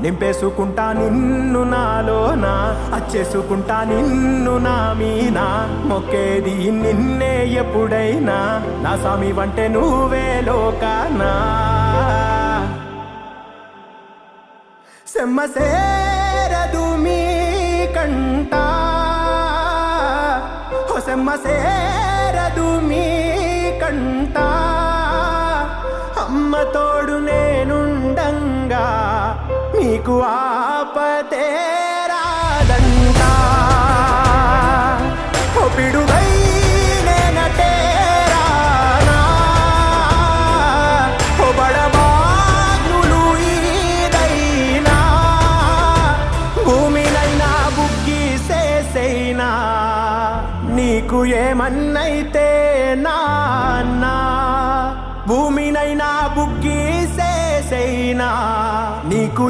నింపేసుకుంటా నిన్ను నాలోనా, అచ్చేసుకుంటా నిన్ను నా మీనా, మొక్కేది నిన్నే ఎప్పుడైనా, నా స్వామి వంటే నువ్వే లోకానా. సెమ్మ సేరదు మీ కంట, సెమ్మ సేరదు మీ కంట, అమ్మ తోడు నేనుండంగా మీకు ఆపతే రాదంట. ఓ పిడుగై నేనటే రానా, ఓ బడబాగ్నులు ఈదైనా, భూమినైనా బుగ్గిసేసైనా, నీకు ఏమన్నైతే నాన్నా, భూమినైనా బుగ్గిసేసైనా, నీకు